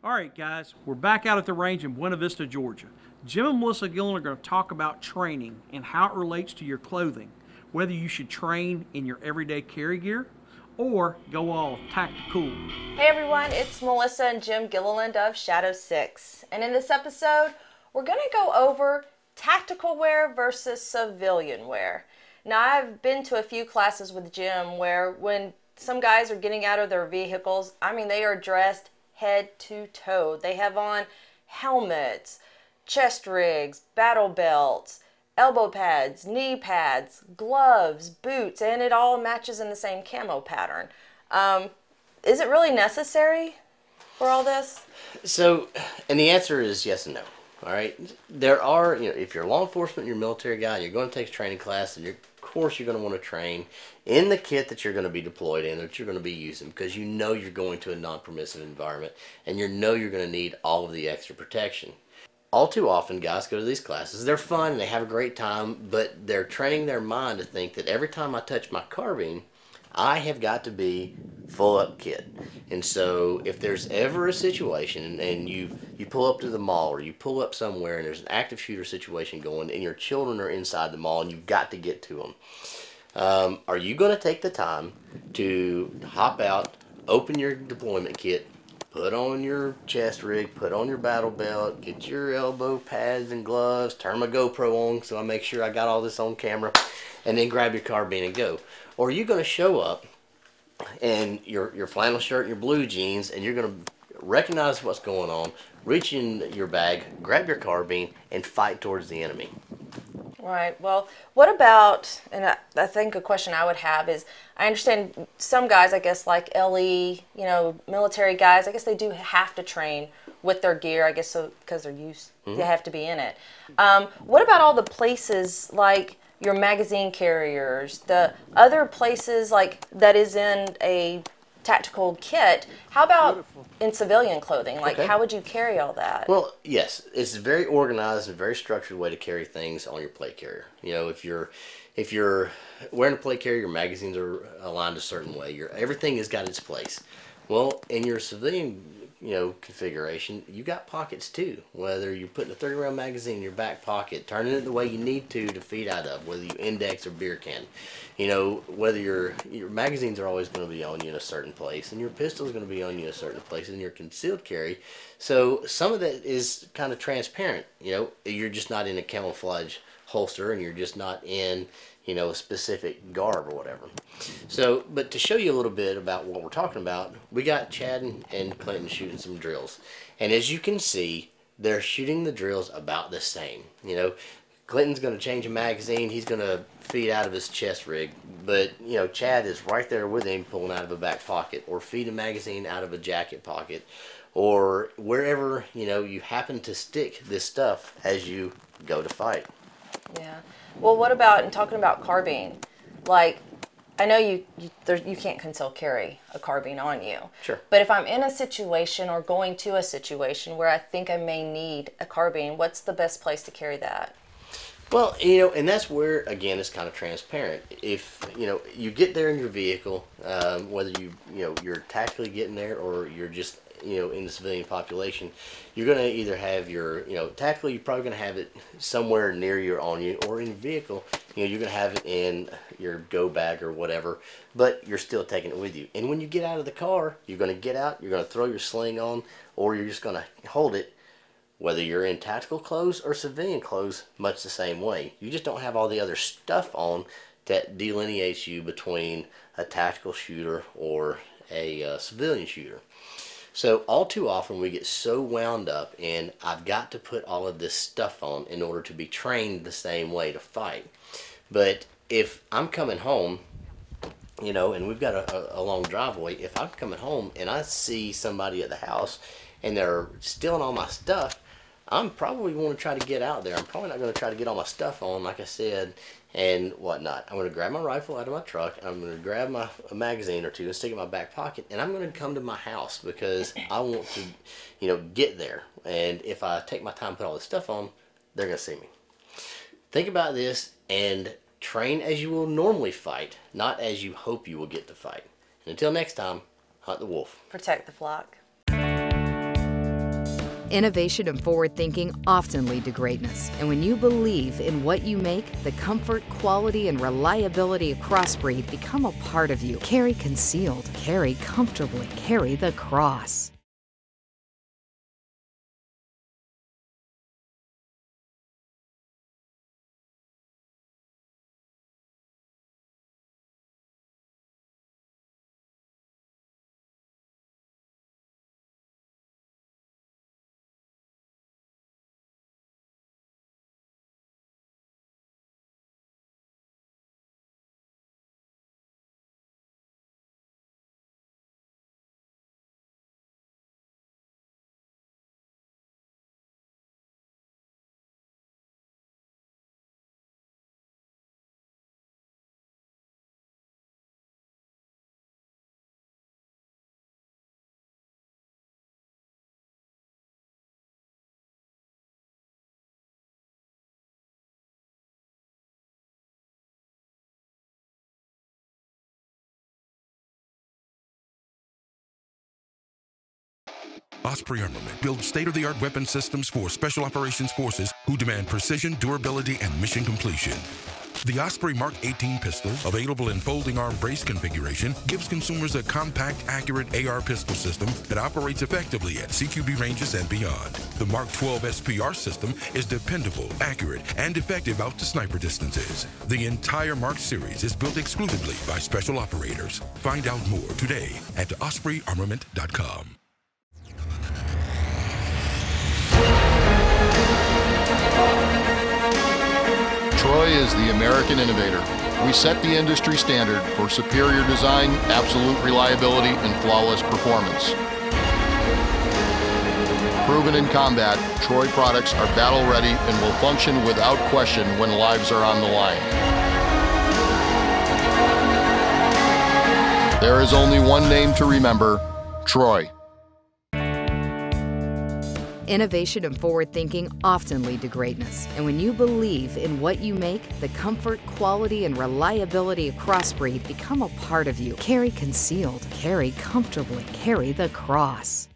All right, guys, we're back out at the range in Buena Vista, Georgia. Jim and Melissa Gilliland are going to talk about training and how it relates to your clothing, whether you should train in your everyday carry gear or go all TactiCool. Hey everyone, it's Melissa and Jim Gilliland of Shadow 6. And in this episode, we're going to go over tactical wear versus civilian wear. Now, I've been to a few classes with Jim where when some guys are getting out of their vehicles, I mean, they are dressed head to toe. They have on helmets, chest rigs, battle belts, elbow pads, knee pads, gloves, boots, and it all matches in the same camo pattern. Is it really necessary for all this? So, and the answer is yes and no. All right, there are, if you're law enforcement, you're a military guy, and you're going to take a training class, and of course you're going to want to train in the kit that you're going to be deployed in, that you're going to be using, because you know you're going to a non-permissive environment, and you know you're going to need all of the extra protection. All too often, guys go to these classes. They're fun, and they have a great time, but they're training their mind to think that every time I touch my carbine, I have got to be full up kit. And so if there's ever a situation and you pull up to the mall or you pull up somewhere and there's an active shooter situation going and your children are inside the mall and you've got to get to them, are you going to take the time to hop out, open your deployment kit, put on your chest rig, put on your battle belt, get your elbow pads and gloves, turn my GoPro on so I make sure I got all this on camera, and then grab your carbine and go? Or are you going to show up in your flannel shirt and your blue jeans, and you're going to recognize what's going on, reach in your bag, grab your carbine, and fight towards the enemy? Right. Well, what about, and I think a question I would have is, I understand some guys, I guess, like LE, military guys, I guess they do have to train with their gear, I guess, so because they're used, they have to be in it. What about all the places like your magazine carriers, the other places like that is in a tactical kit? How about in civilian clothing? Like, how would you carry all that? Well, yes, it's a very organized and very structured way to carry things on your plate carrier. If you're wearing a plate carrier, your magazines are aligned a certain way. Everything has got its place. Well, in your civilian configuration, you got pockets too. Whether you're putting a 30-round magazine in your back pocket, turning it the way you need to feed out of, whether you index or beer can, whether your magazines are always going to be on you in a certain place, and your pistol is going to be on you in a certain place, and your concealed carry. So some of that is kind of transparent. You're just not in a camouflage holster, and you're just not in a specific garb or whatever. So, but to show you a little bit about what we're talking about, we got Chad and Clinton shooting some drills. And as you can see, they're shooting the drills about the same. Clinton's going to change a magazine, he's going to feed out of his chest rig, but Chad is right there with him pulling out of a back pocket, or feed a magazine out of a jacket pocket, or wherever you happen to stick this stuff as you go to fight. Yeah. Well, what about, in talking about carbine, like, I know you can't conceal carry a carbine on you. Sure. But if I'm in a situation or going to a situation where I think I may need a carbine, what's the best place to carry that? Well, and that's where, again, it's kind of transparent. If, you get there in your vehicle, whether you're tactically getting there or you're just, in the civilian population, you're going to either have your, tactically, you're probably going to have it somewhere near you or on you, or in your vehicle, you're going to have it in your go bag or whatever, but you're still taking it with you. And when you get out of the car, you're going to get out, you're going to throw your sling on, or you're just going to hold it, whether you're in tactical clothes or civilian clothes, much the same way. You just don't have all the other stuff on that delineates you between a tactical shooter or a civilian shooter. So all too often we get so wound up in, I've got to put all of this stuff on in order to be trained the same way to fight. But if I'm coming home, and we've got a long driveway, if I'm coming home and I see somebody at the house and they're stealing all my stuff, I'm probably going to try to get out there. I'm probably not going to try to get all my stuff on, like I said, and whatnot. I'm going to grab my rifle out of my truck, I'm going to grab a magazine or two and stick it in my back pocket, and I'm going to come to my house because I want to, get there. And if I take my time to put all this stuff on, they're going to see me. Think about this and train as you will normally fight, not as you hope you will get to fight. And until next time, hunt the wolf. Protect the flock. Innovation and forward thinking often lead to greatness. And when you believe in what you make, the comfort, quality, and reliability of Crossbreed become a part of you. Carry concealed, carry comfortably, carry the Cross. Osprey Armament builds state-of-the-art weapon systems for special operations forces who demand precision, durability, and mission completion. The Osprey Mark 18 pistol, available in folding arm brace configuration, gives consumers a compact, accurate AR pistol system that operates effectively at CQB ranges and beyond. The Mark 12 SPR system is dependable, accurate, and effective out to sniper distances. The entire Mark series is built exclusively by special operators. Find out more today at ospreyarmament.com. Troy is the American innovator. We set the industry standard for superior design, absolute reliability, and flawless performance. Proven in combat, Troy products are battle ready and will function without question when lives are on the line. There is only one name to remember: Troy. Innovation and forward thinking often lead to greatness. And when you believe in what you make, the comfort, quality, and reliability of Crossbreed become a part of you. Carry concealed, carry comfortably, carry the Cross.